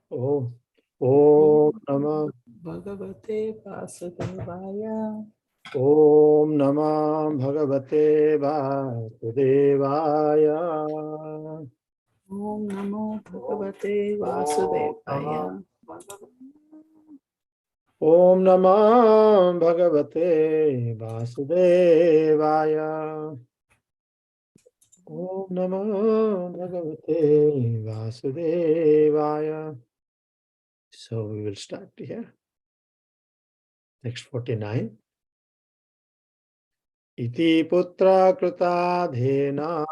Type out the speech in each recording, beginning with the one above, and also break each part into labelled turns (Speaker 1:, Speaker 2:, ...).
Speaker 1: Oh, Om Namah
Speaker 2: Bhagavate Vasudevaya.
Speaker 1: Om Namah Bhagavate Vasudevaya.
Speaker 2: Om Namo Bhagavate Vasudevaya.
Speaker 1: Om Namah Bhagavate Vasudevaya. Om Namah Bhagavate Vasudevaya. So we will start here. Next 49. Iti putra kruta dhena.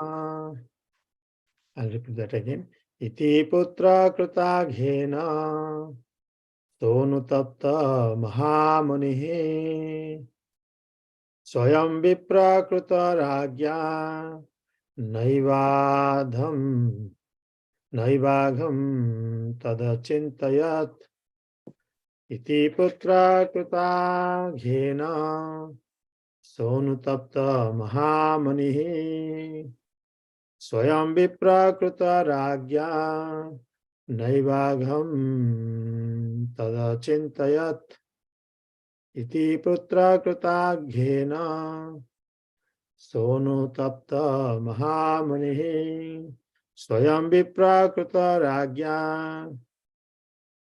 Speaker 1: I'll repeat that again. Iti putra kruta ghena. Sonutapta mahamunihi. Swayam viprakruta ragya. Naivagham tadachintayat. Iti putra kruta ghena. Sonutapta mahamanihi. Swayam viprakruta ragya. Naivagham tadachintayat. Iti putra kruta ghena. Sonutapta mahamanihi. Swayam viprakruta ragya.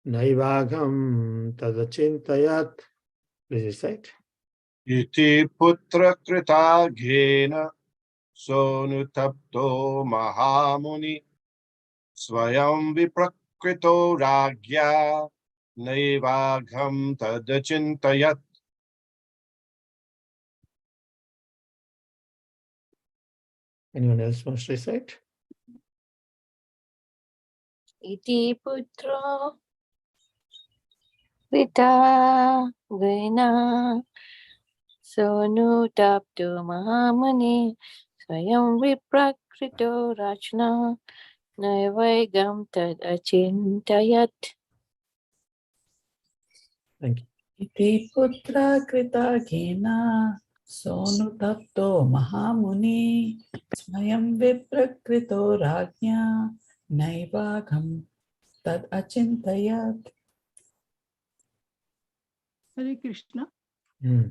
Speaker 1: Naivagham tadachintayat. Please recite.
Speaker 3: Iti putra krita ghena sonutapto mahamuni swayam viprakrito ragya naivagham tadachintayat.
Speaker 1: Anyone else wants to recite?
Speaker 4: Iti putra Vita Vena Sonutaptu Mahamuni Swayam Viprakrito Rachna Naivaigam Tad Achintayat.
Speaker 1: Thank you.
Speaker 2: Iti putra krita ghena sonutapto mahamuni swayam viprakrito rajna naivagham tad achintayat.
Speaker 5: Hare Krishna.
Speaker 1: Hmm.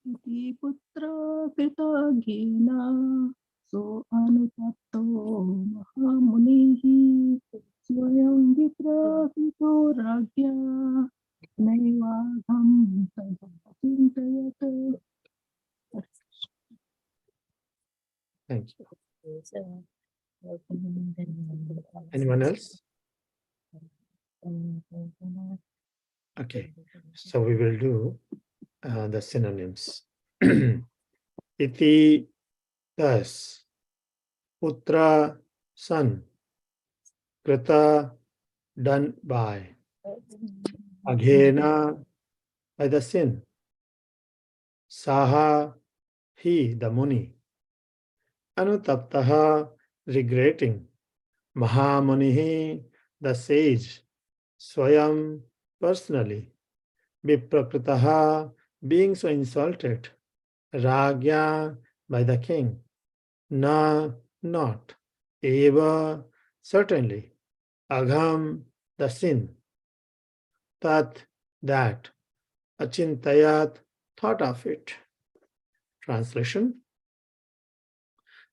Speaker 5: Iti putra krita ghena so anutapto mahamunihi swayam viprakrito ragya naivagham tadachintayat.
Speaker 1: Thank you. Anyone else? Okay, so we will do the synonyms. Iti, thus, putra, son, krita, done by, aghena, by the sin, saha, he, the muni, anutaptaha, regretting, mahamunihi, the sage, swayam, personally, viprakritaha, being so insulted, ragya, by the king, na, not, eva, certainly, agham, the sin, tat, that, achintayat, thought of it. Translation: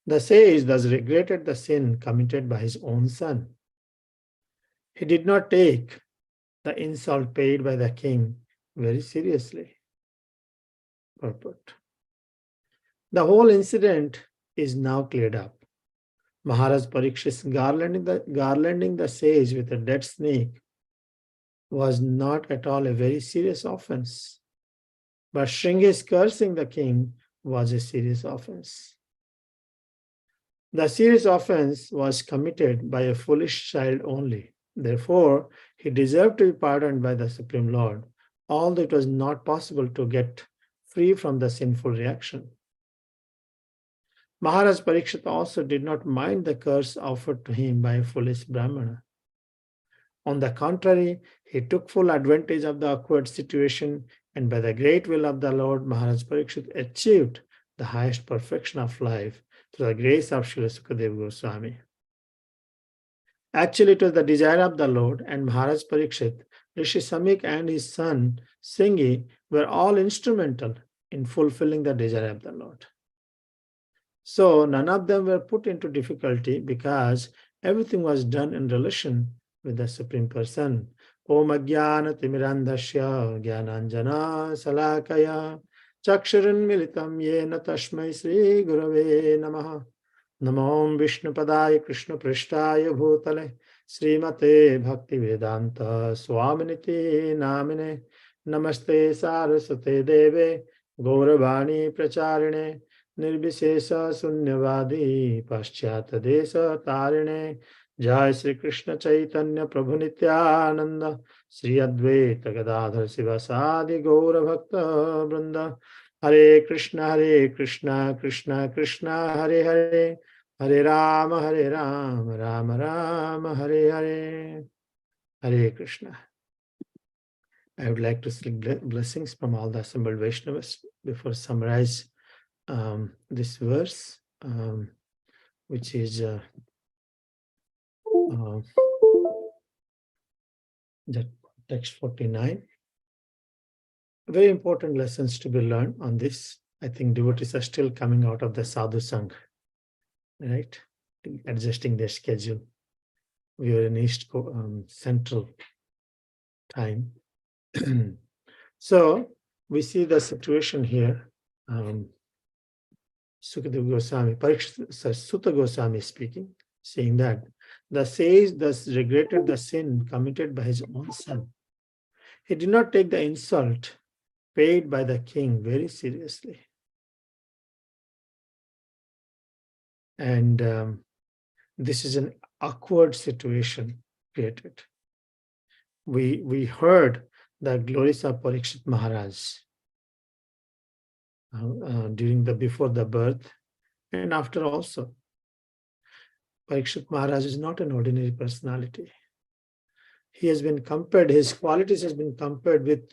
Speaker 1: the sage thus regretted the sin committed by his own son. He did not take the insult paid by the king very seriously. Purport: the whole incident is now cleared up. Maharaj Parikshit's garlanding the sage with a dead snake was not at all a very serious offense, but Shringi's cursing the king was a serious offense. The serious offense was committed by a foolish child only. Therefore, he deserved to be pardoned by the Supreme Lord, although it was not possible to get free from the sinful reaction. Maharaj Parikshit also did not mind the curse offered to him by a foolish Brahmana. On the contrary, he took full advantage of the awkward situation, and by the great will of the Lord, Maharaj Parikshit achieved the highest perfection of life through the grace of Srila Sukadeva Goswami. Actually, it was the desire of the Lord, and Maharaj Parikshit, Rishi Samik and his son Singhi were all instrumental in fulfilling the desire of the Lord. So none of them were put into difficulty because everything was done in relation with the Supreme Person. Om Ajnana Timirandhasya Jnananjana Salakaya Chakshuran Militam Yena Tashmai Sri Gurave Namaha Namo Vishnupadaya Krishna Prishtaya Bhutale Srimate Bhakti Vedanta Swaminiti Namine Namaste Saraswate Deve Gauravani Pracharine Nirvishesha Sunyavadi Paschyata Desa Tarine Jai Sri Krishna Chaitanya Prabhu Nityananda Sri Advaita Gadadhar Sivasadi Gaura Bhakta Vrinda Hare Krishna Krishna Krishna Hare Hare Hare Rama Rama Rama Hare Hare Hare Krishna. I would like to seek blessings from all the assembled Vaishnavas before summarize this verse, which is the text 49. Very important lessons to be learned on this. I think devotees are still coming out of the sadhu sangh, right? Adjusting their schedule. We are in East Central time. So we see the situation here. Sukadeva Goswami, Sutta Goswami speaking, saying that the sage thus regretted the sin committed by his own son. He did not take the insult paid by the king very seriously. And this is an awkward situation created. We heard the glories of Parikshit Maharaj before the birth and after also. Parikshit Maharaj is not an ordinary personality. He has been compared, his qualities has been compared with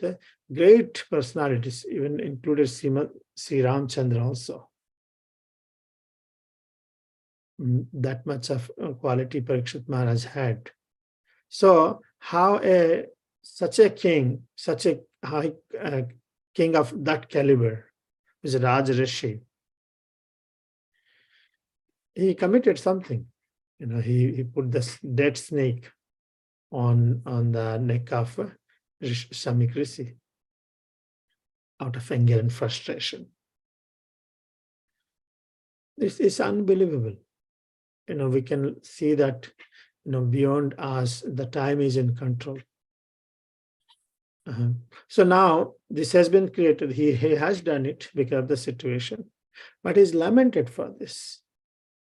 Speaker 1: great personalities, even included Sri Ramchandra also. That much of quality Parikshit Maharaj had. So how such a king, such a high king of that caliber, is a Raj Rishi, he committed something. He put this dead snake on the neck of Samik Rishi out of anger and frustration. This is unbelievable. We can see that beyond us, the time is in control. So now this has been created. He has done it because of the situation, but he's lamented for this.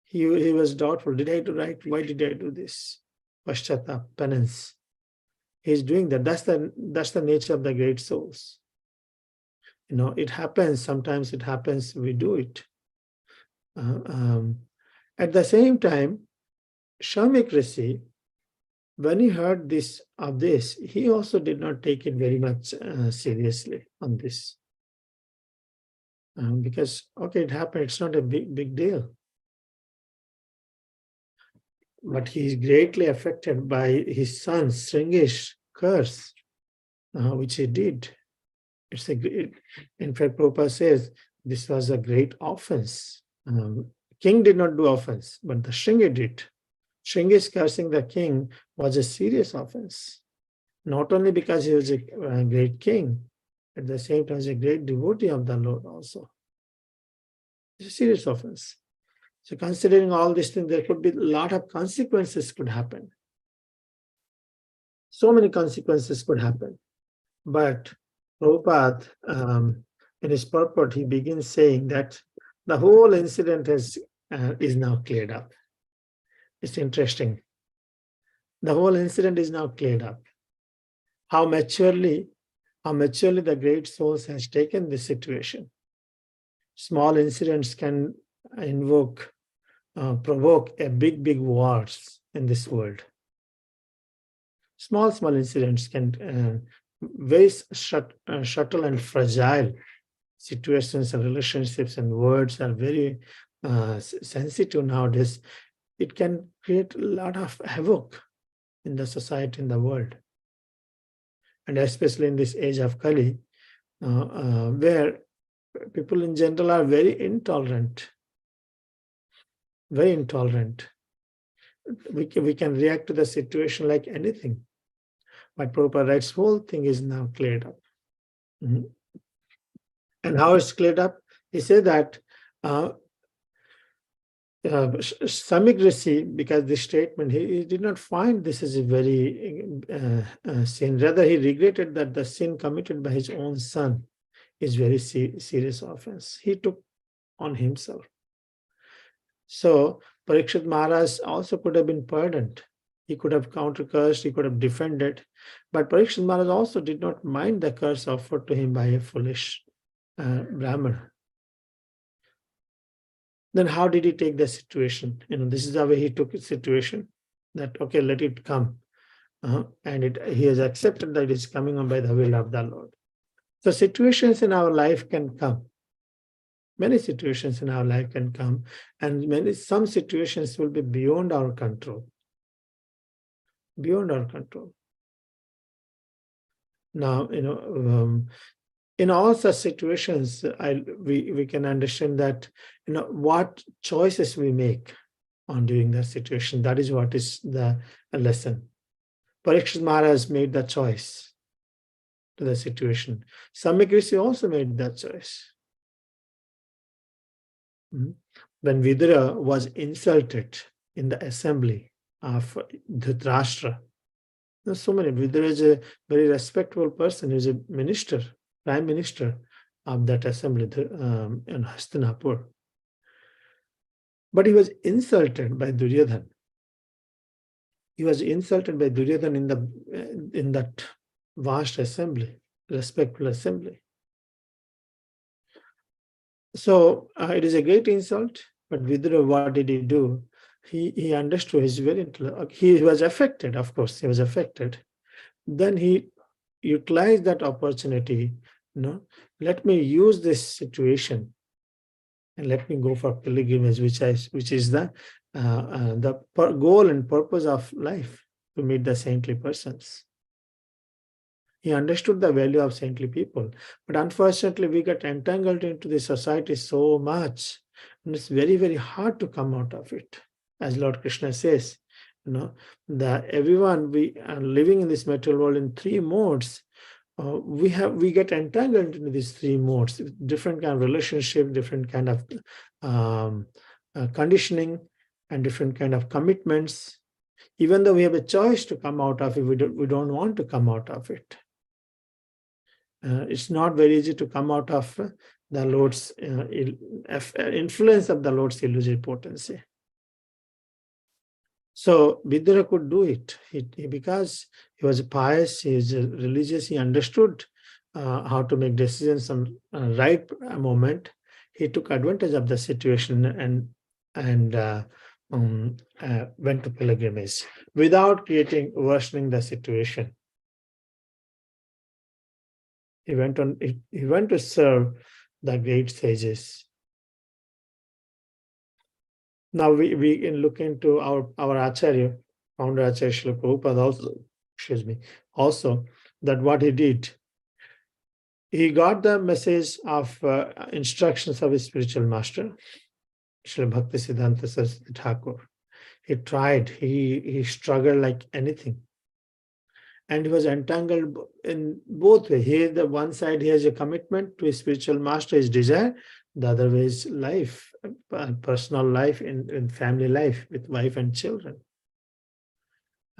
Speaker 1: He was doubtful. Did I do right? Why did I do this? Pashtata, penance. He's doing that. That's the nature of the great souls. It happens. Sometimes it happens. We do it. At the same time, Samik Rishi, when he heard this, he also did not take it very much seriously on this. Because, okay, it happened. It's not a big deal. But he is greatly affected by his son's Sringesh curse, which he did. In fact, Prabhupada says this was a great offense. King did not do offense, but the Shringi did. Shringesh cursing the king was a serious offense. Not only because he was a great king, at the same time, he was a great devotee of the Lord also. It's a serious offense. So considering all these things, there could be a lot of consequences could happen. So many consequences could happen. But Prabhupada, in his purport, he begins saying that the whole incident is now cleared up. It's interesting. The whole incident is now cleared up. How maturely the great souls has taken this situation. Small incidents can provoke a big wars in this world. Small incidents can very subtle and fragile situations and relationships and words are very sensitive nowadays. it can create a lot of havoc in the society, in the world. And especially in this age of Kali, where people in general are very intolerant. Very intolerant. We can react to the situation like anything. But Prabhupada writes, whole thing is now cleared up. Mhm. And how it's cleared up? He said that Samik Rishi, because this statement, he did not find this as a very sin. Rather, he regretted that the sin committed by his own son is very serious offense. He took on himself. So Parikshit Maharaj also could have been pardoned. He could have counter-cursed, he could have defended. But Parikshit Maharaj also did not mind the curse offered to him by a foolish Brahmin. Then how did he take the situation? This is the way he took the situation, that, okay, let it come. And he has accepted that it is coming on by the will of the Lord. So situations in our life can come. Many situations in our life can come, and some situations will be beyond our control. Beyond our control. Now, in all such situations, we can understand that what choices we make on during that situation. That is what is the lesson. Parikshit Maharaj made the choice to the situation. Samik Rishi also made that choice. When Vidura was insulted in the assembly of Dhritarashtra, there's so many. Vidura is a very respectable person. He's a minister, prime minister of that assembly in Hastinapur. But he was insulted by Duryodhan. He was insulted by Duryodhan in that vast assembly, respectful assembly. So it is a great insult, but Vidura, what did he do? He understood, he was affected, of course, he was affected. Then he utilized that opportunity, let me use this situation and let me go for pilgrimage, which is the goal and purpose of life, to meet the saintly persons. He understood the value of saintly people. But unfortunately, we get entangled into the society so much, and it's very, very hard to come out of it. As Lord Krishna says, everyone, we are living in this material world in three modes. We get entangled into these three modes, different kind of relationship, different kind of conditioning, and different kind of commitments. Even though we have a choice to come out of it, we don't want to come out of it. It's not very easy to come out of the Lord's influence of the Lord's illusory potency. So Vidura could do it. Because he was pious, he is religious, he understood how to make decisions on right moment. He took advantage of the situation and went to pilgrimage without worsening the situation. He went to serve the great sages. Now we can look into our Acharya, founder Acharya Srila Prabhupada also that what he did, he got the message of instructions of his spiritual master, Srila Bhakti Siddhanta Saraswati Thakur. He tried, he struggled like anything. And he was entangled in both ways. Here, the one side, he has a commitment to his spiritual master, his desire. The other way is life, personal life, in family life with wife and children.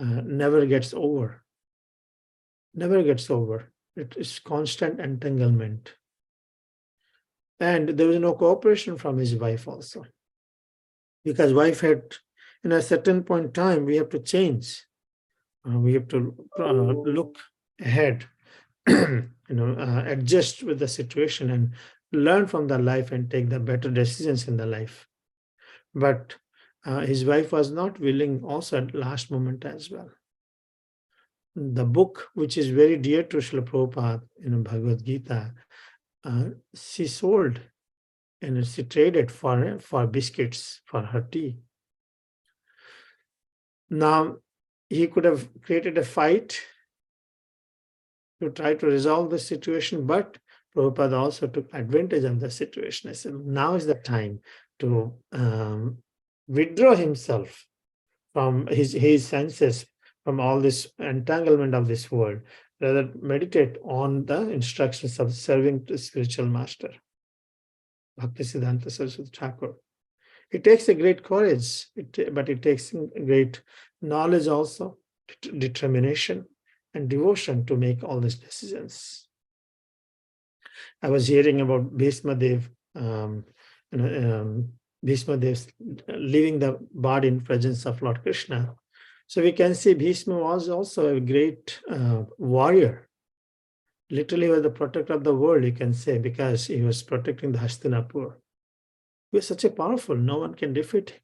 Speaker 1: Never gets over. Never gets over. It is constant entanglement. And there was no cooperation from his wife also. Because wife had, in a certain point in time, we have to change. We have to look ahead, adjust with the situation and learn from the life and take the better decisions in the life. But his wife was not willing also at last moment as well. The book, which is very dear to Srila Prabhupada, Bhagavad Gita, she sold and she traded for biscuits, for her tea. Now, he could have created a fight to try to resolve the situation, but Prabhupada also took advantage of the situation. I said, now is the time to withdraw himself from his senses, from all this entanglement of this world, rather meditate on the instructions of serving the spiritual master, Bhaktisiddhanta Saraswati Thakur. It takes a great courage, but it takes great knowledge also, determination, and devotion to make all these decisions. I was hearing about Bhishma Dev, Bhishma Dev leaving the body in presence of Lord Krishna. So we can see Bhishma was also a great warrior. Literally was the protector of the world, you can say, because he was protecting the Hastinapur. He was such a powerful, no one can defeat him.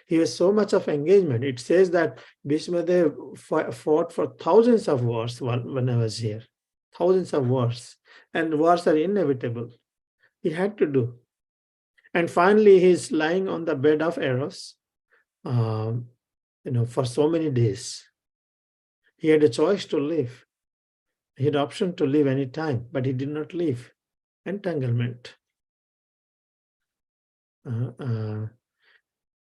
Speaker 1: He was so much of engagement. It says that Bhishma Dev fought for thousands of wars when I was here. Thousands of wars. And wars are inevitable. He had to do. And finally, he's lying on the bed of arrows, for so many days. He had a choice to live. He had option to leave any time, but he did not leave. Entanglement.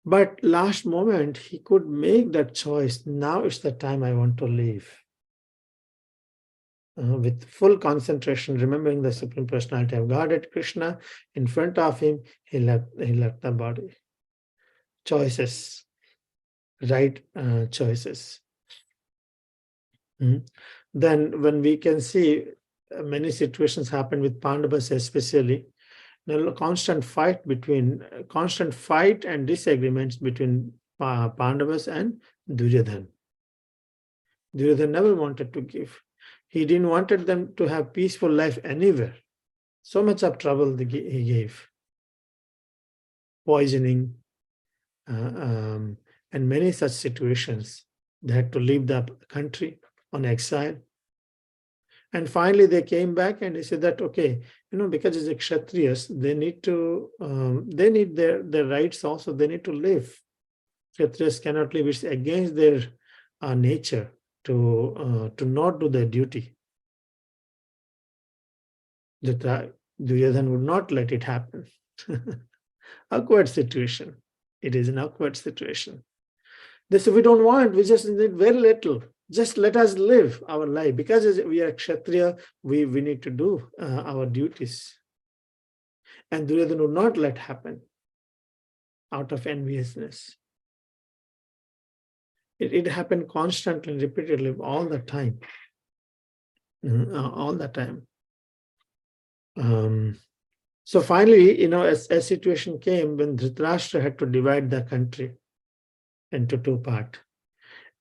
Speaker 1: But last moment, he could make that choice. Now is the time I want to leave. With full concentration, remembering the Supreme Personality of Godhead, Krishna, in front of him, he left the body. Choices, right choices. Then when we can see many situations happen with Pandavas especially, constant fight and disagreements between Pandavas and Duryodhana. Duryodhana never wanted to give. He didn't wanted them to have peaceful life anywhere. So much of trouble he gave. Poisoning and many such situations. They had to leave the country on exile. And finally they came back and they said that, okay, because it's Kshatriyas, they need to, they need their rights also, they need to live. Kshatriyas cannot live, it's against their nature to not do their duty. Duryodhana would not let it happen. Awkward situation. It is an awkward situation. They say, we don't want, we just need very little. Just let us live our life. Because we are Kshatriya, we need to do our duties. And Duryodhana would not let happen out of enviousness. It happened constantly, repeatedly, all the time. All the time. So finally, a situation came when Dhritarashtra had to divide the country into two parts.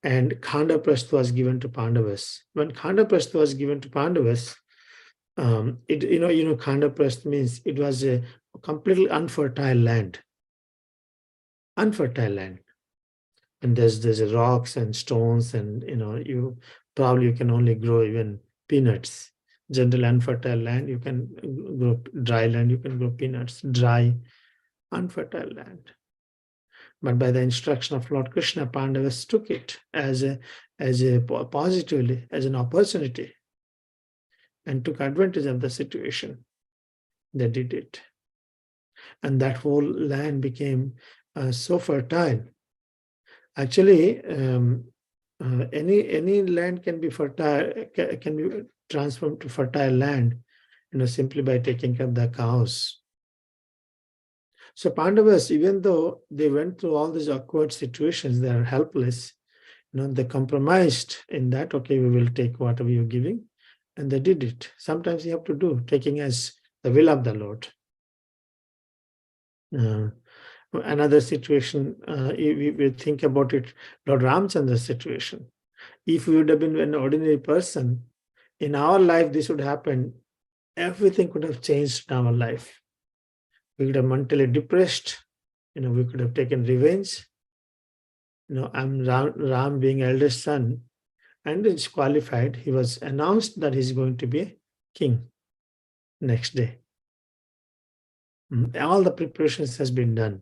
Speaker 1: And Khandaprastha was given to Pandavas. When Khandaprastha was given to Pandavas, Khandaprastha means it was a completely unfertile land. Unfertile land. And there's rocks and stones, and you can only grow even peanuts. General unfertile land, you can grow dry land, you can grow peanuts. Dry, unfertile land. But by the instruction of Lord Krishna, Pandavas took it as a positively, as an opportunity, and took advantage of the situation. They did it. And that whole land became so fertile. Actually, any land can be fertile, can be transformed to fertile land, simply by taking care of the cows. So Pandavas, even though they went through all these awkward situations, they are helpless. They compromised in that, okay, we will take whatever you're giving. And they did it. Sometimes you have to do, taking as the will of the Lord. Another situation, we think about it, Lord Ramchandra's situation. If we would have been an ordinary person, in our life this would happen, everything could have changed in our life. We would have mentally depressed, we could have taken revenge. I'm Ram being eldest son, and is qualified. He was announced that he's going to be king next day. All the preparations has been done.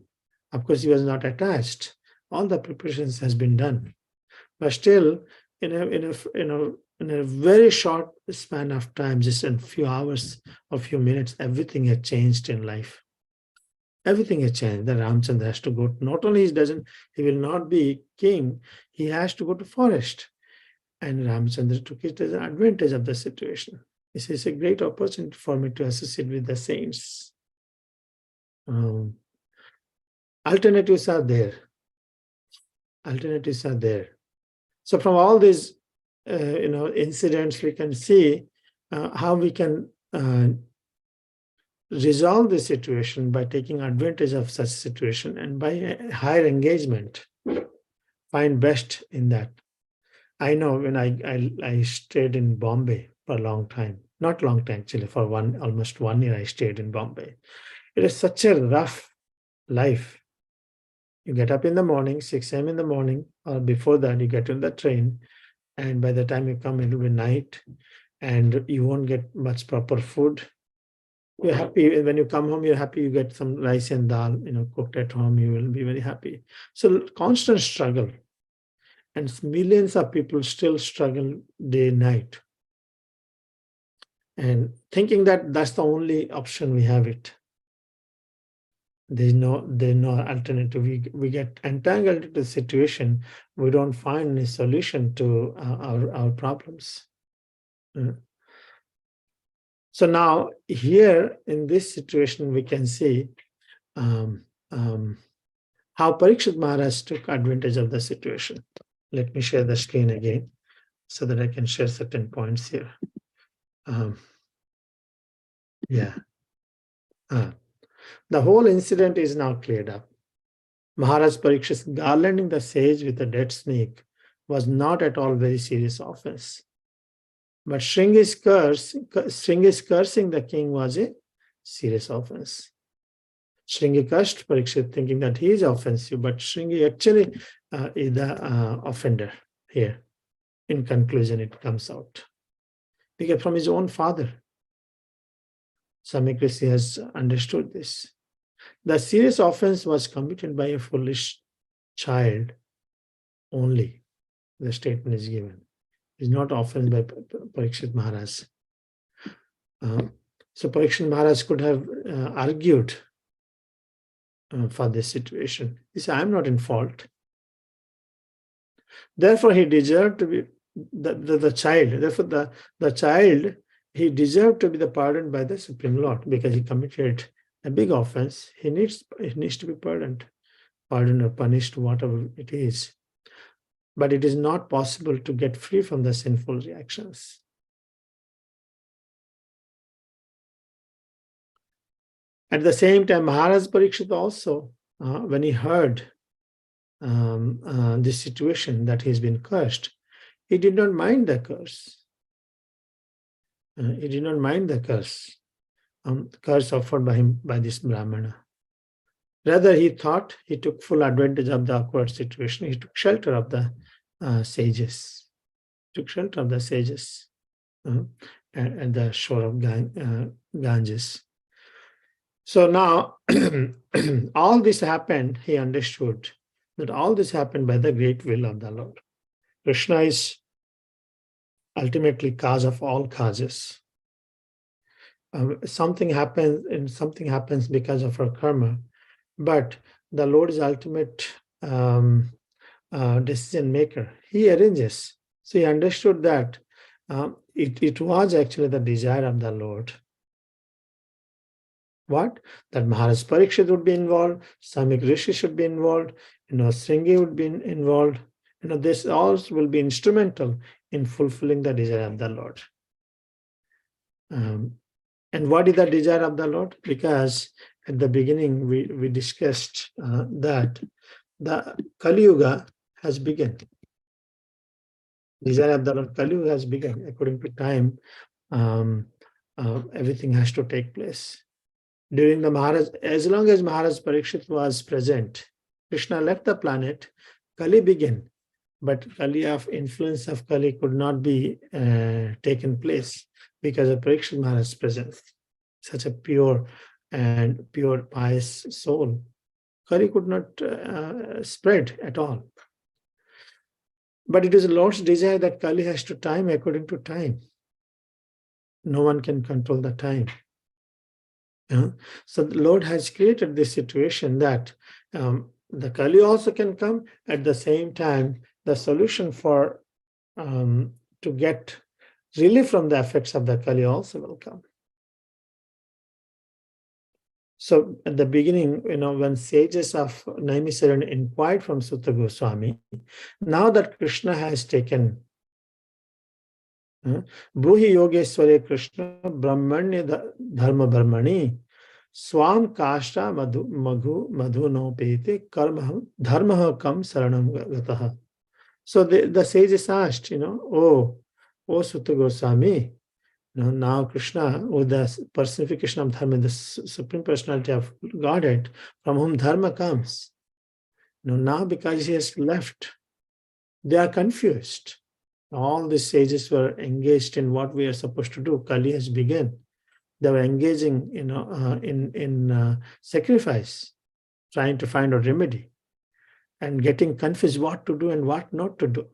Speaker 1: Of course, he was not attached. All the preparations has been done. But still, in a very short span of time, just in a few hours or few minutes, everything had changed in life. Everything has changed. That Ramchandra has to go. Not only he will not be king, he has to go to forest. And Ramchandra took it as an advantage of the situation. This is a great opportunity for me to associate with the saints. Alternatives are there. Alternatives are there. So from all these, incidents, we can see how we can resolve the situation by taking advantage of such situation and by higher engagement. Find best in that. I know when I stayed in Bombay for a long time, not long time actually, for almost 1 year I stayed in Bombay. It is such a rough life. You get up in the morning, 6 a.m. in the morning, or before that you get on the train, and by the time you come, it will be night, and you won't get much proper food. You're happy when you come home, you're happy you get some rice and dal, cooked at home, you will be very happy. So constant struggle. And millions of people still struggle day and night. And thinking that that's the only option we have it. There's no alternative. We get entangled into the situation. We don't find a solution to our problems. So now here in this situation, we can see how Parikshit Maharaj took advantage of the situation. Let me share the screen again so that I can share certain points here. The whole incident is now cleared up. Maharaj Parikshit's garlanding the sage with a dead snake was not at all very serious offense. But Shringi's cursing the king was a serious offense. Shringi cursed Parikshit thinking that he is offensive, but Shringi actually is the offender here. In conclusion, it comes out. Because from his own father. Swami Krishna has understood this. The serious offense was committed by a foolish child only. The statement is given. It's not offense by Parikshit Maharaj. So Parikshit Maharaj could have argued for this situation. He said, I'm not in fault. Therefore, he deserved to be the child. Therefore, the child, he deserved to be the pardoned by the Supreme Lord because he committed a big offense. He needs to be pardoned or punished, whatever it is. But it is not possible to get free from the sinful reactions. At the same time, Maharaj Parikshit also, when he heard this situation that he's been cursed, he did not mind the curse. He did not mind the curse offered by him by this Brahmana. Rather, he thought he took full advantage of the awkward situation. He took shelter of the sages. Took shelter of the sages at the shore of Ganges. So now, all this happened, he understood that all this happened by the great will of the Lord. Krishna is ultimately cause of all causes. Something happens because of our karma, but the Lord is ultimate decision maker. He arranges. So he understood that it was actually the desire of the Lord. What? That Maharaj Parikshit would be involved, Swami Rishi should be involved, Shringi would be involved. This all will be instrumental in fulfilling the desire of the Lord. And what is the desire of the Lord? Because at the beginning we discussed that the Kali Yuga has begun. Desire of the Lord, Kali Yuga has begun. According to time, everything has to take place. During the Maharaj, as long as Maharaj Parikshit was present, Krishna left the planet, Kali began. But Kali of influence of Kali could not be taken place because of Parikshit Maharaj's presence. Such a pure pious soul. Kali could not spread at all. But it is Lord's desire that Kali has to time according to time. No one can control the time. So the Lord has created this situation that the Kali also can come. At the same time, the solution for to get relief from the effects of the Kali also will come. So at the beginning, when sages of Naimisarana inquired from Sutta Goswami, now that Krishna has taken Bhuhi Yogeshware Krishna Brahmanya Dharma Brahmani Swam Kashta Madhu no Pete Karma Dharma Kam Saranam Gataha. So the sages asked, oh Sutta Goswami, now Krishna, or the personification of Dharma, the Supreme Personality of Godhead, from whom Dharma comes. Now because he has left, they are confused. All the sages were engaged in what we are supposed to do. Kali has begun. They were engaging, in sacrifice, trying to find a remedy, and getting confused what to do and what not to do.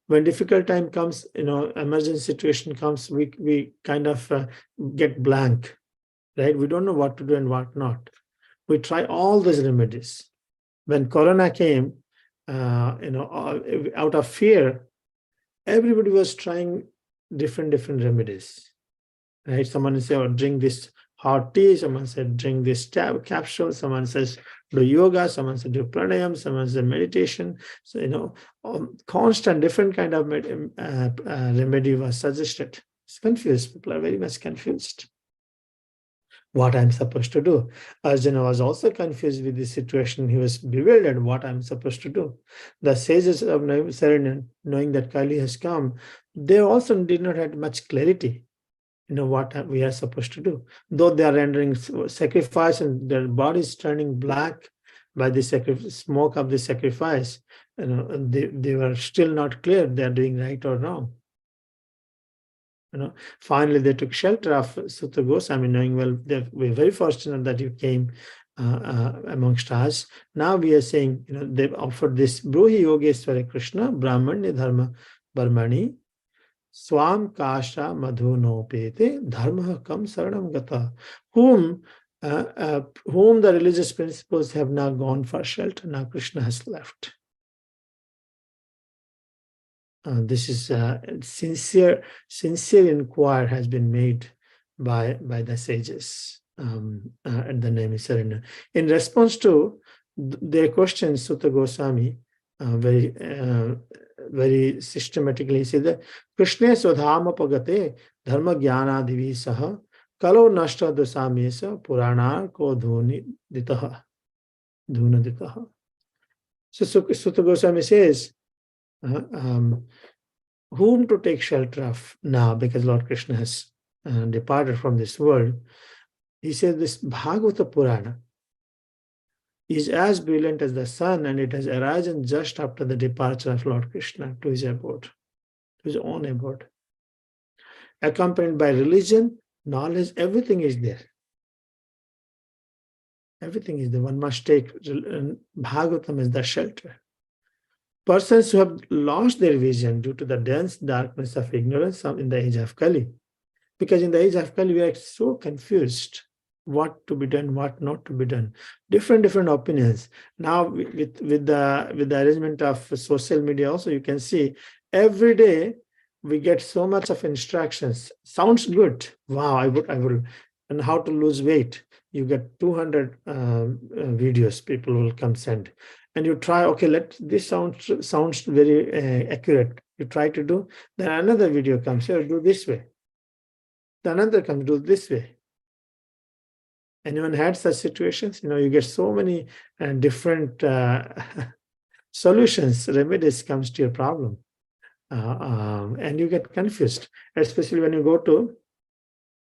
Speaker 1: When difficult time comes, emergency situation comes, we kind of get blank, right? We don't know what to do and what not. We try all those remedies. When Corona came, out of fear, everybody was trying different remedies, right? Someone said, oh, drink this hot tea. Someone said, drink this capsule. Someone says, do yoga. Someone said, do pranayam. Someone said, meditation. So, constant different kind of remedy was suggested. It's confused. People are very much confused. What I'm supposed to do. Arjuna was also confused with this situation. He was bewildered what I'm supposed to do. The sages of Naimisarana, knowing that Kali has come, they also did not have much clarity, what we are supposed to do. Though they are rendering sacrifice and their body is turning black by the smoke of the sacrifice, they were still not clear they are doing right or wrong. Finally, they took shelter of Sutta Goswami, knowing, well, we're very fortunate that you came amongst us. Now we are saying, they've offered this Bruhi Yogeshwara Krishna, Brahmanya Dharma Brahmani, Swam Kasha Madhu no Pete, Dharma Kam Saranam Gata, whom the religious principles have now gone for shelter. Now Krishna has left. This is sincere inquiry has been made by the sages at the Naimisarana. In response to their questions, Sutta Goswami very systematically said that Krishna Swadhama Pagate Dharma Jnana Divi Saha Kalo Nashta Dosamesa Purana Ko Dhuna Ditaha. So Sutta Goswami says, whom to take shelter of now, because Lord Krishna has departed from this world. He says this Bhagavata Purana is as brilliant as the sun, and it has arisen just after the departure of Lord Krishna to his abode, to his own abode. Accompanied by religion, knowledge, everything is there. Everything is there. One must take Bhagavatam as the shelter. Persons who have lost their vision due to the dense darkness of ignorance in the age of Kali. Because in the age of Kali, we are so confused what to be done, what not to be done. Different opinions. Now, with the arrangement of social media also, you can see every day we get so much of instructions. Sounds good. Wow, I will. And how to lose weight. You get 200 videos people will come send. And you try, okay, this sounds very accurate. You try to do, then another video comes here, do this way. Then another comes, do this way. Anyone had such situations? You get so many different solutions, remedies comes to your problem. And you get confused, especially when you go to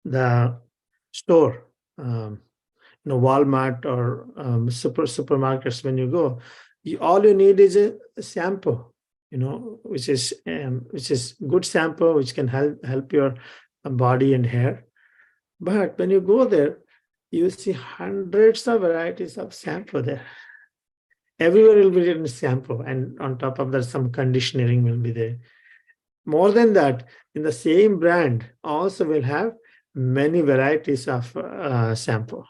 Speaker 1: the store, Walmart or supermarkets. When you go, all you need is a shampoo, which is good shampoo, which can help your body and hair. But when you go there, you see hundreds of varieties of shampoo there. Everywhere will be written shampoo, and on top of that, some conditioning will be there. More than that, in the same brand also will have many varieties of shampoo.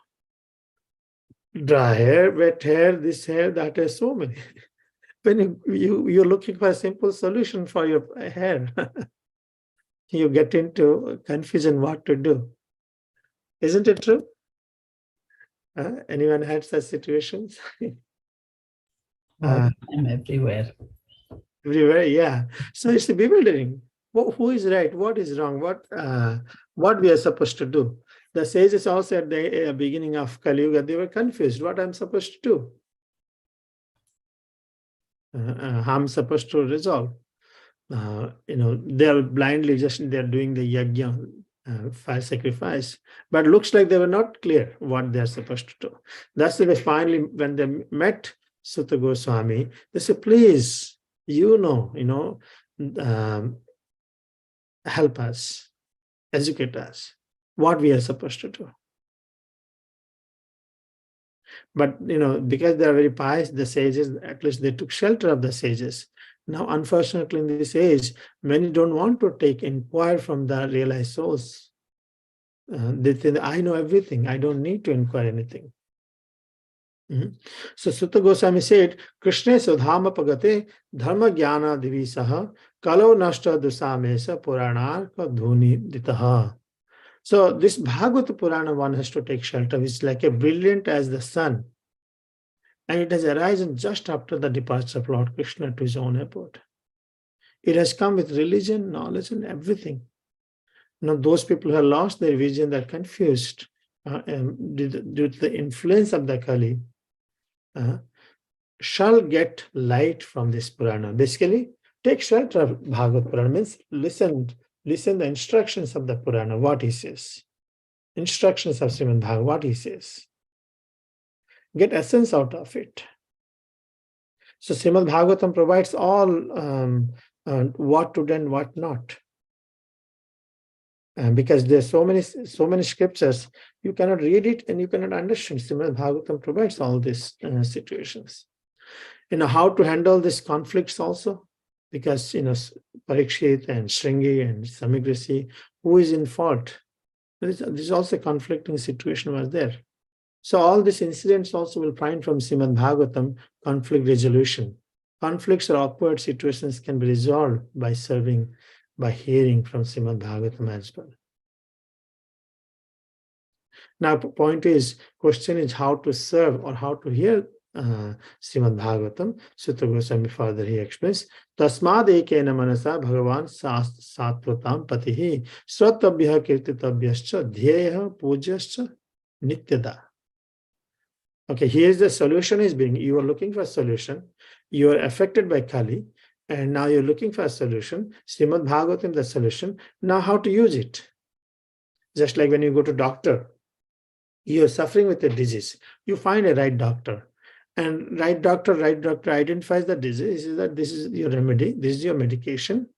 Speaker 1: Dry hair, wet hair, this hair, that hair, so many. When you're looking for a simple solution for your hair, you get into confusion what to do. Isn't it true? Anyone had such situations?
Speaker 2: All the time, everywhere.
Speaker 1: Everywhere, yeah. So it's bewildering. Who is right? What is wrong? What we are supposed to do? The sages also at the beginning of Kali Yuga, they were confused. What I'm supposed to do? How I'm supposed to resolve? They are blindly they're doing the yajna, fire sacrifice, but looks like they were not clear what they're supposed to do. That's why they finally, when they met Sutta Goswami, they said, please, help us, educate us, what we are supposed to do. But, because they are very pious, the sages, at least they took shelter of the sages. Now, unfortunately, in this age, many don't want to inquire from the realized souls. They think, I know everything. I don't need to inquire anything. So Sutta Goswami said, Krishna sudhama pagate dharma jnana divisaha kalo nashta dusamesa puranarka dhuni ditaha. So this Bhagavata Purana one has to take shelter, which is like a brilliant as the sun. And it has arisen just after the departure of Lord Krishna to his own abode. It has come with religion, knowledge, and everything. Now, those people who have lost their vision, they're confused due to the influence of the Kali, shall get light from this Purana. Basically, take shelter of Bhagavad Purana, means listen the instructions of the Purana, what he says. Instructions of Srimad Bhagavad, what he says. Get essence out of it. So Srimad Bhagavatam provides all what to do and what not. Because there's so many scriptures, you cannot read it and you cannot understand. Srimad Bhagavatam provides all these situations. How to handle these conflicts also, because Parikshit and Shringi and Samigrasi, who is in fault? This also conflicting situation was there. So all these incidents also will find from Srimad Bhagavatam conflict resolution. Conflicts or awkward situations can be resolved by hearing from Srimad Bhagavatam as well. Now, question is how to serve or how to hear Srimad Bhagavatam. Sutta Goswami further he explains, Tasmad ekena manasa bhagavan satvatam patihi swatabhya kirtitabhyascha dhyeya pujaschya nityada. Okay, here's the solution you are looking for a solution. You are affected by Kali, and now you're looking for a solution. Srimad Bhagavatam, the solution. Now how to use it? Just like when you go to doctor, you're suffering with a disease. You find a right doctor. And right doctor identifies the disease. This is your remedy. This is your medication.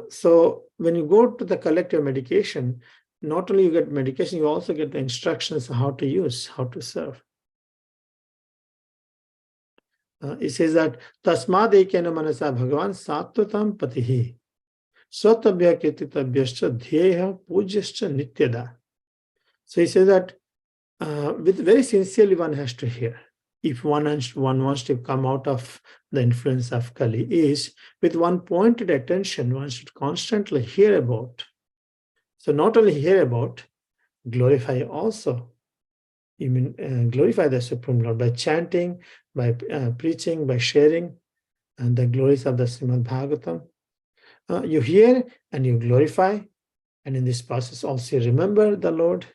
Speaker 1: So when you go to the collective medication, not only you get medication, you also get the instructions on how to use, how to serve. It says that Tasmad ekena manasa bhagavan satvatam patihi swatabhya kirtitabhyascha dhyeya pujaschya nityada. So he says that with very sincerely one has to hear. If one wants to come out of the influence of Kali, is with one pointed attention, one should constantly hear about. So not only hear about, glorify also. Glorify the Supreme Lord by chanting, by preaching, by sharing the glories of the Srimad Bhagavatam. You hear and you glorify, and in this process also you remember the Lord,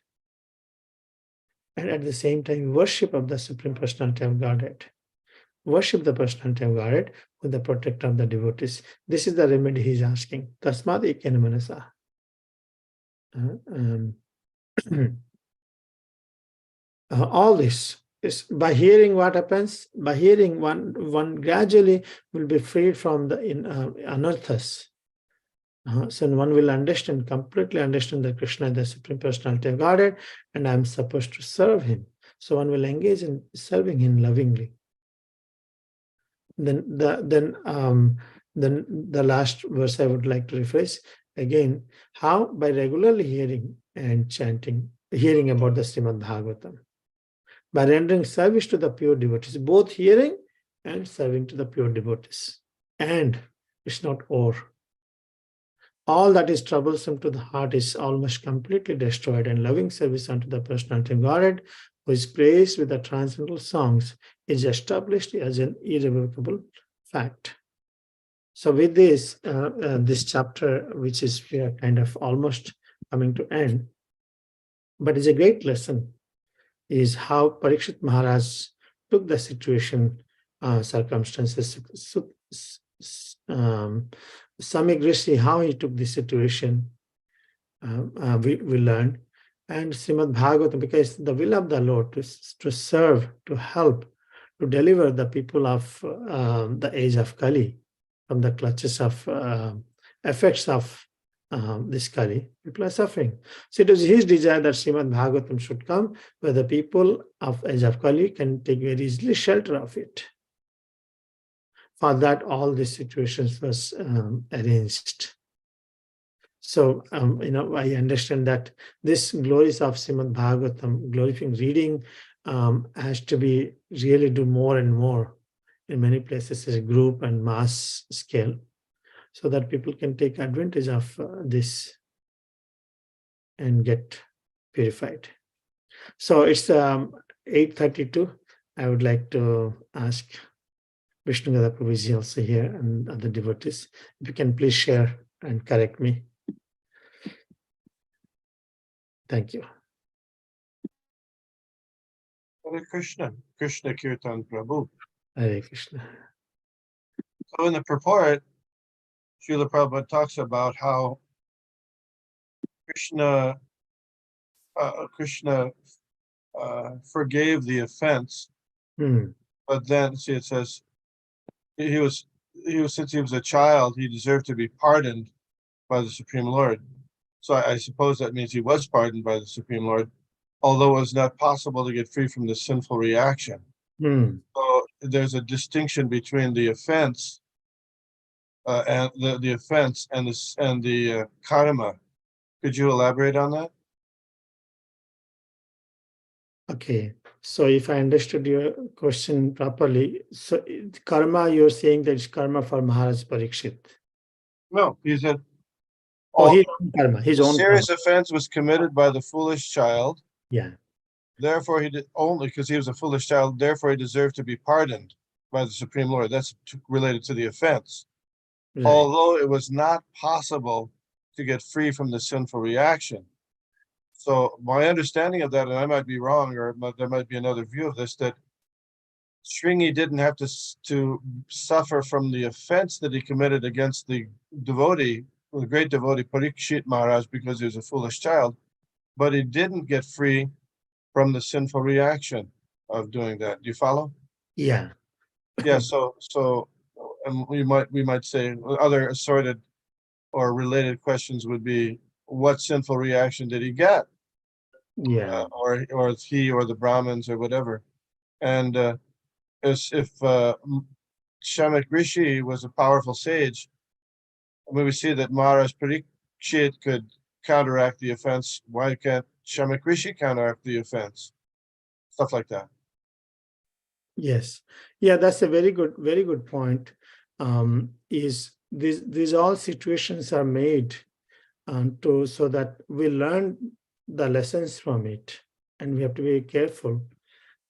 Speaker 1: and at the same time worship of the Supreme Personality of Godhead. Worship the Personality of Godhead with the protector of the devotees. This is the remedy he is asking. Tasmad ekena manasa. All this is by hearing. What happens? By hearing, one gradually will be freed from the anarthas. So one will completely understand that Krishna is the Supreme Personality of Godhead, and I'm supposed to serve him. So one will engage in serving him lovingly. Then the last verse I would like to rephrase again. How? By regularly hearing and chanting, hearing about the Srimad Bhagavatam, by rendering service to the pure devotees, both hearing and serving to the pure devotees. And it's not or. All that is troublesome to the heart is almost completely destroyed, and loving service unto the personality of Godhead, who is praised with the transcendental songs, is established as an irrevocable fact. So with this, this chapter, which is we are kind of almost coming to end, but is a great lesson, is how Parikshit Maharaj took the situation, circumstances, Samyak Rishi, how he took the situation, we learned. And Srimad Bhagavatam, because the will of the Lord to serve, to help, to deliver the people of the age of Kali from the clutches of effects of this Kali. People are suffering. So it was his desire that Srimad Bhagavatam should come, where the people of age of Kali can take very easily shelter of it. For that, all these situations was arranged. So, I understand that this glories of Srimad Bhagavatam, glorifying reading, has to be really do more and more in many places as a group and mass scale, so that people can take advantage of this and get purified. So it's 8:32. I would like to ask Vishnu Gada Prabhu is also here and other devotees. If you can please share and correct me. Thank you.
Speaker 3: Hare Krishna, Krishna Kirtan Prabhu.
Speaker 1: Hare Krishna.
Speaker 3: So in the purport, Srila Prabhupada talks about how Krishna forgave the offense, but then see it says he was since he was a child, he deserved to be pardoned by the Supreme Lord. So I suppose that means he was pardoned by the Supreme Lord, although it was not possible to get free from the sinful reaction. So there's a distinction between the offense and the offense and the karma. Could you elaborate on that?
Speaker 1: Okay. So if I understood your question properly, so karma, you're saying that it's karma for Maharaj Parikshit.
Speaker 3: No, he said
Speaker 1: His own karma, his own
Speaker 3: serious
Speaker 1: karma.
Speaker 3: offense was committed by the foolish child.
Speaker 1: Yeah.
Speaker 3: Therefore, he did only because he was a foolish child. Therefore, he deserved to be pardoned by the Supreme Lord. That's related to the offense.
Speaker 1: Right.
Speaker 3: Although it was not possible to get free from the sinful reaction. So my understanding of that, and I might be wrong, or there might be another view of this, that Shringi didn't have to suffer from the offense that he committed against the devotee, the great devotee Parikshit Maharaj, because he was a foolish child, but he didn't get free from the sinful reaction of doing that. Do you follow?
Speaker 1: Yeah.
Speaker 3: Yeah. So, and we might say other assorted or related questions would be, what sinful reaction did he get?
Speaker 1: Yeah.
Speaker 3: Or he or the Brahmins or whatever. And as if Shamak Rishi was a powerful sage, when we see that Maharaj Parikshit could counteract the offense, why can't Shamak Rishi counteract the offense? Stuff like that.
Speaker 1: Yes. Yeah, that's a very good point. Is these all situations are made so that we learn the lessons from it, and we have to be careful.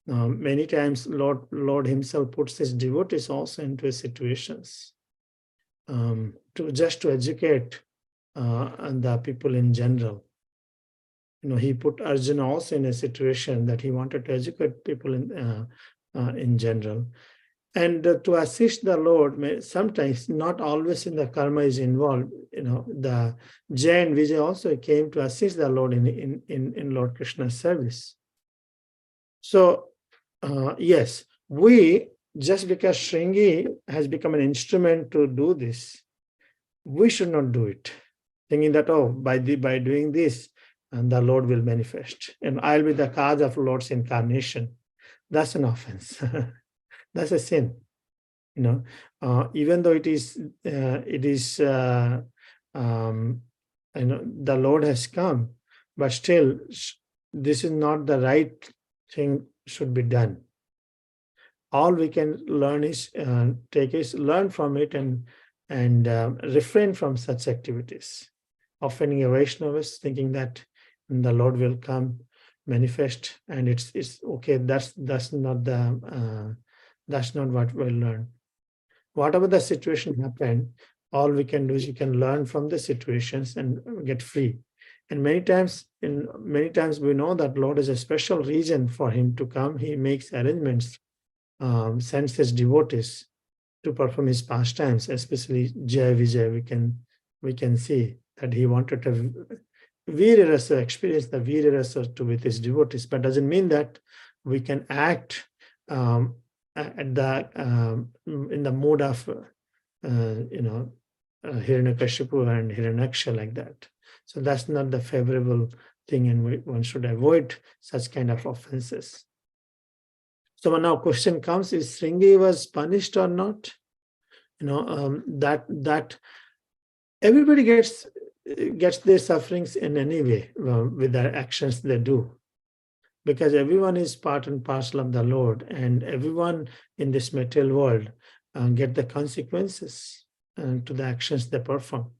Speaker 1: Many times Lord himself puts his devotees also into situations to educate and the people in general. He put Arjuna also in a situation that he wanted to educate people in general. And to assist the Lord, sometimes not always in the karma is involved. The Jay and Vijay also came to assist the Lord in Lord Krishna's service. So yes, just because Shringi has become an instrument to do this, we should not do it, thinking that by doing this, and the Lord will manifest, and I'll be the cause of Lord's incarnation. That's an offense. That's a sin. Even though it is the Lord has come, but still this is not the right thing should be done. All we can learn is learn from it and refrain from such activities. Offending a Vaishnava, thinking that the Lord will come, manifest, and it's okay. That's not what we'll learn. Whatever the situation happened, all we can do is you can learn from the situations and get free. And many times we know that Lord is a special reason for him to come. He makes arrangements, sends his devotees to perform his pastimes, especially Jai Vijay. We can see that he wanted to Veera Rasa, experience the Veera Rasa with his devotees, but doesn't mean that we can act in the mode of Hiranyakashipu and Hiranyaksha like that. So that's not the favorable thing, and one should avoid such kind of offenses. So now question comes: is Shringi was punished or not? That everybody gets their sufferings in any way with their actions they do, because everyone is part and parcel of the Lord, and everyone in this material world get the consequences to the actions they perform.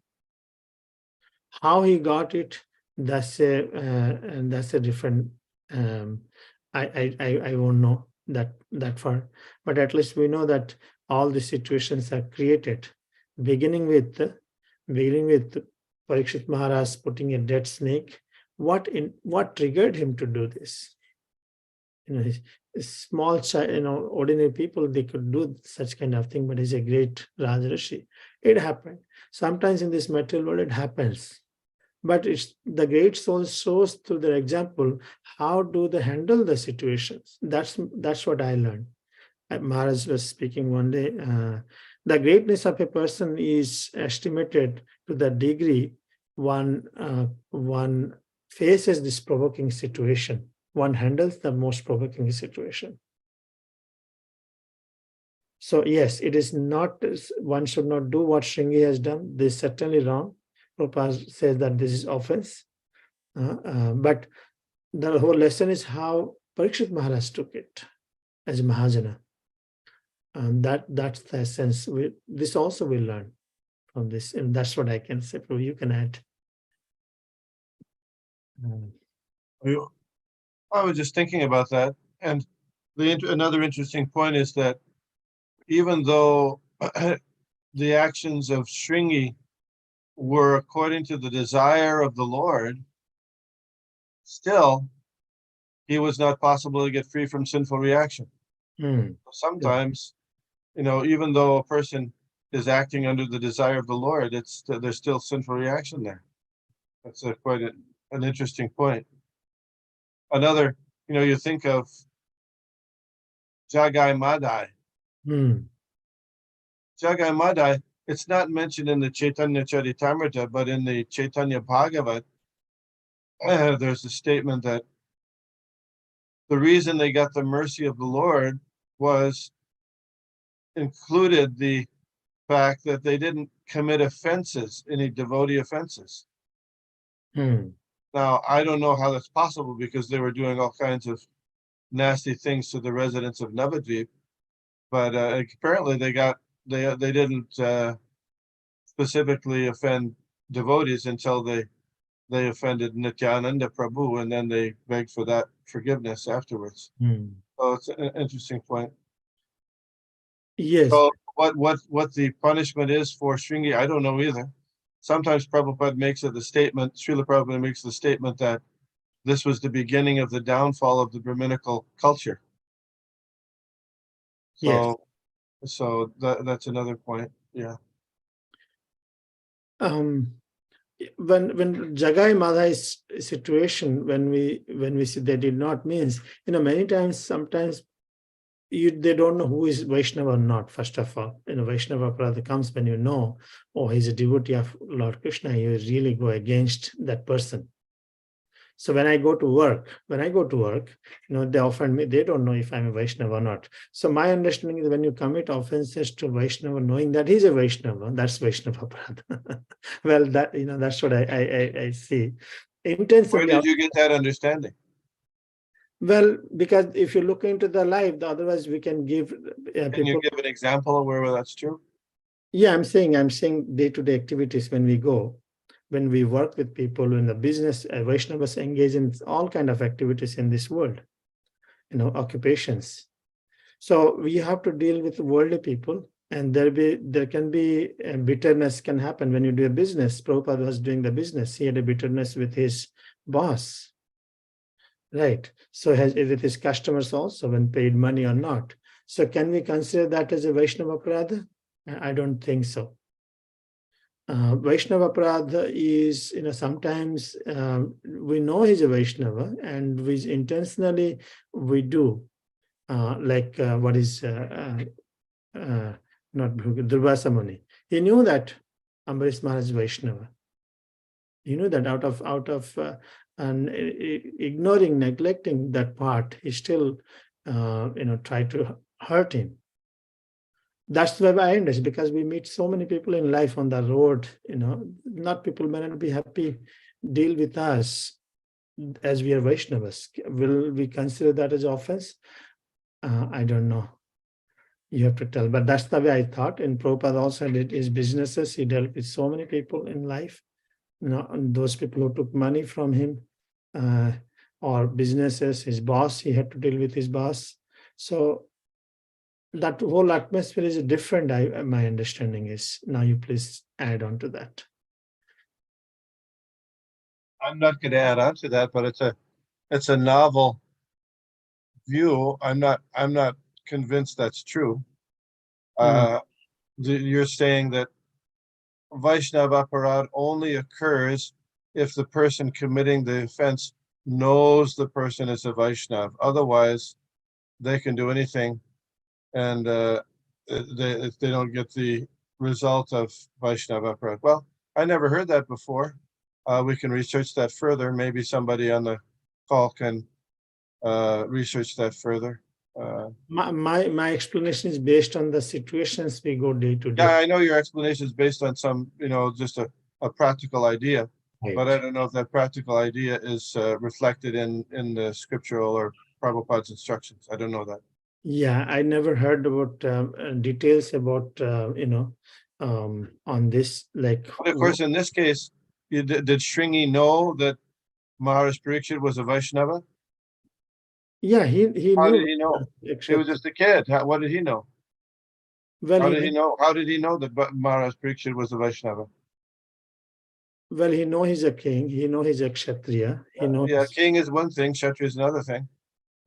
Speaker 1: How he got it, that's a different. I won't know that far, but at least we know that all the situations are created, beginning with Parikshit Maharaj putting a dead snake. What triggered him to do this? His small child, ordinary people, they could do such kind of thing, but he's a great Rajrishi. It happened. Sometimes in this material world, it happens. But it's the great soul shows through their example how do they handle the situations. That's what I learned. Maharaj was speaking one day. The greatness of a person is estimated to the degree one faces this provoking situation. One handles the most provoking situation. So yes, it is not, one should not do what Shringi has done. This is certainly wrong. Prabhupada says that this is offense. But the whole lesson is how Parikshit Maharaj took it as Mahajana. That's the essence. This also we learn from this, and that's what I can say. You can add.
Speaker 3: I was just thinking about that, and another interesting point is that even though the actions of Shringi were according to the desire of the Lord, still he was not possible to get free from sinful reaction. Sometimes, even though a person is acting under the desire of the Lord, there's still sinful reaction there. That's quite an interesting point. Another, you think of Jagai Madai. Jagai Madai, it's not mentioned in the Chaitanya Charitamrita, but in the Chaitanya Bhagavat, there's a statement that the reason they got the mercy of the Lord included the fact that they didn't commit offenses, any devotee offenses. Now, I don't know how that's possible because they were doing all kinds of nasty things to the residents of Navadvip, but apparently they didn't specifically offend devotees until they offended Nityananda Prabhu, and then they begged for that forgiveness afterwards. So it's an interesting point.
Speaker 1: Yes.
Speaker 3: So what the punishment is for Shringi, I don't know either. Sometimes Prabhupada makes it the statement, Srila Prabhupada makes the statement that this was the beginning of the downfall of the Brahminical culture. So, yes. So that's another point. Yeah.
Speaker 1: When Jagai Madhai's situation, when we see they did not means, many times, sometimes they don't know who is Vaishnava or not. First of all, Vaishnava Prada comes when he's a devotee of Lord Krishna, you really go against that person. So when I go to work, they often they don't know if I'm a Vaishnava or not. So my understanding is when you commit offenses to Vaishnava, knowing that he's a Vaishnava, that's Vaishnava Aparadha. Well, that's what I see.
Speaker 3: Where
Speaker 1: Intensively.
Speaker 3: did you get that understanding?
Speaker 1: Well, because if you look into the life, otherwise we can give
Speaker 3: Can
Speaker 1: people.
Speaker 3: you give an example of where that's true?
Speaker 1: Yeah, I'm saying day-to-day activities when we go, when we work with people in the business, Vaishnavas engage in all kind of activities in this world, occupations. So we have to deal with worldly people, and there can be bitterness can happen when you do a business. Prabhupada was doing the business. He had a bitterness with his boss, right? So with his customers also, when paid money or not. So can we consider that as a Vaishnava Aparadha? I don't think so. Vaishnava Aparadha is, sometimes we know he's a Vaishnava and we intentionally we do, what is not Durvasa Muni. He knew that Ambarish Maharaj is Vaishnava. He knew that out of ignoring, neglecting that part, he still, tried to hurt him. That's why I understand, because we meet so many people in life on the road, not people may not be happy, deal with us as we are Vaishnavas. Will we consider that as offense? I don't know. You have to tell, but that's the way I thought. And Prabhupada also did his businesses. He dealt with so many people in life, and those people who took money from him, or businesses, his boss, he had to deal with his boss. So that whole atmosphere is different. My understanding is. Now you please add on to that.
Speaker 3: I'm not going to add on to that, but it's a novel view. I'm not convinced that's true. You're saying that Vaishnava Aparadha only occurs if the person committing the offense knows the person is a Vaishnava. Otherwise, they can do anything, and they don't get the result of Vaishnava Aparadha. Well, I never heard that before. We can research that further. Maybe somebody on the call can research that further.
Speaker 1: My explanation is based on the situations we go day to day.
Speaker 3: Yeah, I know your explanation is based on some, just a practical idea,
Speaker 1: Right.
Speaker 3: but I don't know if that practical idea is reflected in the scriptural or Prabhupada's instructions. I don't know that.
Speaker 1: Yeah, I never heard about details about on this. But
Speaker 3: of course, in this case, did Shringi know that Maharaj Parikshit was a Vaishnava?
Speaker 1: Yeah, he
Speaker 3: How
Speaker 1: knew.
Speaker 3: did he know? He was just a kid. What did he know?
Speaker 1: Well,
Speaker 3: How did he know? How did he know that Maharaj Parikshit was a Vaishnava?
Speaker 1: Well, he know he's a king. He know he's a Kshatriya. He knows.
Speaker 3: Yeah, king is one thing. Kshatriya is another thing.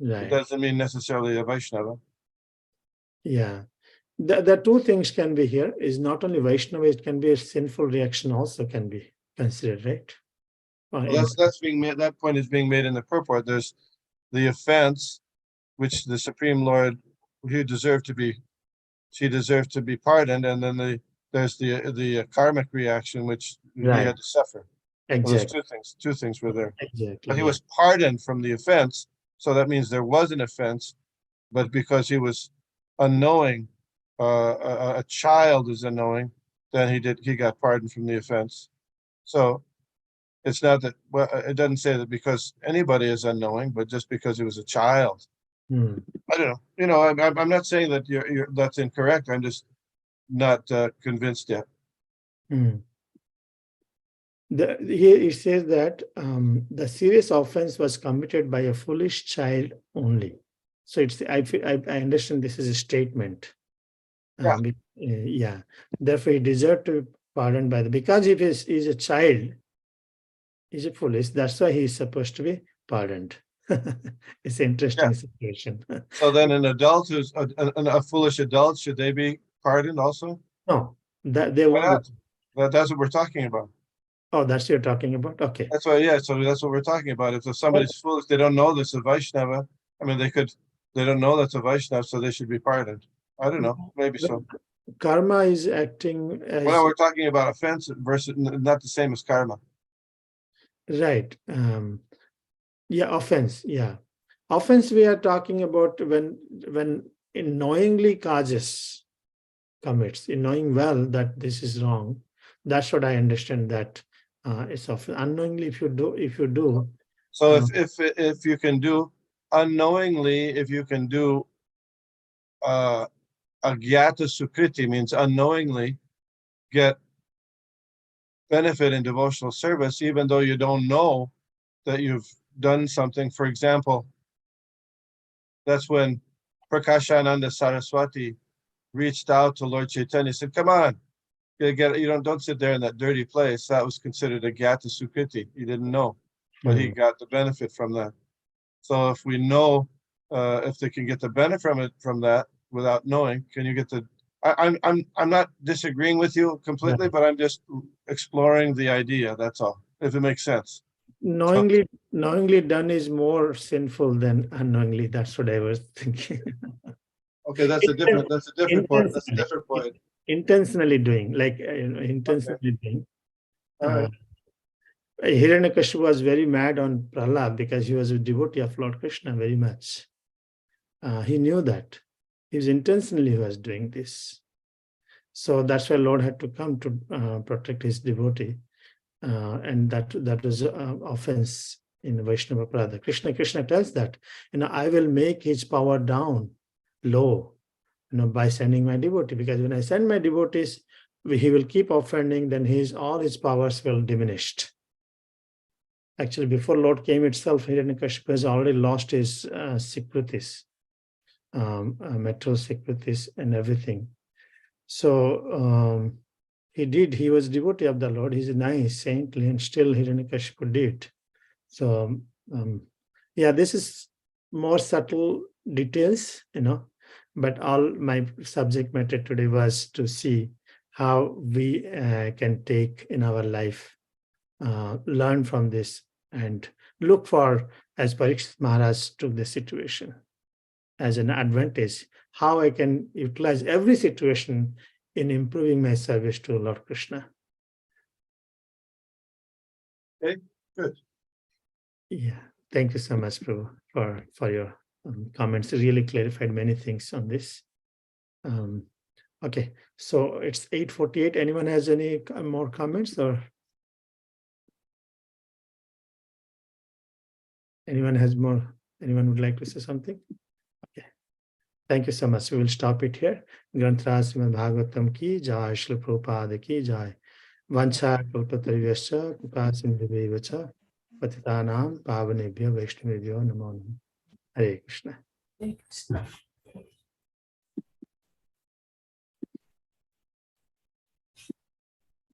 Speaker 1: Right.
Speaker 3: It doesn't mean necessarily a Vaishnava.
Speaker 1: Yeah. The two things can be here. Is not only Vaishnava, it can be a sinful reaction also can be considered, right?
Speaker 3: Well, that's being made. That point is being made in the purport. There's the offense, which the Supreme Lord, she deserved to be pardoned, and then there's the karmic reaction, which he had to suffer.
Speaker 1: Exactly.
Speaker 3: Well, two things were there.
Speaker 1: Exactly.
Speaker 3: But he was pardoned from the offense, so that means there was an offense, but because he was unknowing, a child is unknowing, then he got pardoned from the offense. So it's not that, well, it doesn't say that because anybody is unknowing, but just because he was a child. I don't know. I'm not saying that that's incorrect. I'm just not convinced yet.
Speaker 1: Here it says that the serious offense was committed by a foolish child only. So I understand this is a statement. Therefore, he deserved to be pardoned because if he's a child, he's a foolish. That's why he's supposed to be pardoned. It's an interesting situation.
Speaker 3: So then, an adult who's a foolish adult, should they be pardoned also?
Speaker 1: No, that they won't.
Speaker 3: That's what we're talking about.
Speaker 1: Oh, that's what you're talking about. Okay.
Speaker 3: That's why, yeah. So that's what we're talking about. If somebody's foolish, they don't know this is a Vaishnava. I mean, they don't know that's a Vaishnava, so they should be pardoned. I don't know. Maybe so.
Speaker 1: Karma is acting as.
Speaker 3: Well, we're talking about offense versus not the same as karma.
Speaker 1: Right. Yeah, offense. Yeah, offense. We are talking about when in knowingly causes commits, in knowing well that this is wrong. That's what I understand. That it's often unknowingly. If you do,
Speaker 3: So if you can do unknowingly, if you can do agyata sukriti, means unknowingly get benefit in devotional service, even though you don't know that you've done something. For example, that's when Prakashananda Saraswati reached out to Lord Chaitanya. He said, "Come on, don't sit there in that dirty place." That was considered a Gyata Sukriti. He didn't know, but he got the benefit from that. So if we know, if they can get the benefit from that without knowing, can you get the? I'm not disagreeing with you completely, but I'm just exploring the idea. That's all. If it makes sense.
Speaker 1: knowingly done is more sinful than unknowingly. That's what I was thinking.
Speaker 3: Okay, that's a different point. That's a different point.
Speaker 1: Intentionally doing, like intentionally doing.
Speaker 3: All right.
Speaker 1: Hiranyakashipu was very mad on Prahlad because he was a devotee of Lord Krishna very much. He knew that. He was doing this. So that's why Lord had to come to protect his devotee. And that was offense in Vaishnava Prada. Krishna tells that, I will make his power down low, by sending my devotee. Because when I send my devotees, he will keep offending, then all his powers will diminished. Actually, before Lord came itself, Hiranyakashipu has already lost his Sikritis, metro Sikritis and everything. So he was devotee of the Lord. He's nice, saintly, and still Hiranyakashipu did. So yeah, this is more subtle details, but all my subject matter today was to see how we can take in our life, learn from this and look for, as Parikshit Maharaj took the situation as an advantage, how I can utilize every situation in improving my service to Lord Krishna.
Speaker 3: Okay, good.
Speaker 1: Yeah, thank you so much, Prabhu, for your comments. Really clarified many things on this. Okay, so it's 8:48. Anyone has any more comments, or anyone would like to say something? Okay, thank you so much. We will stop it here. Granthra Srimad Bhagavatam ki jai, Srila Prabhupada ki jai. Vancha kalpatarivascha kripa sindhubheva cha patitanam pavanebhyo vaishnavebhyo namo namaha. Hare Krishna.
Speaker 2: Hare Krishna.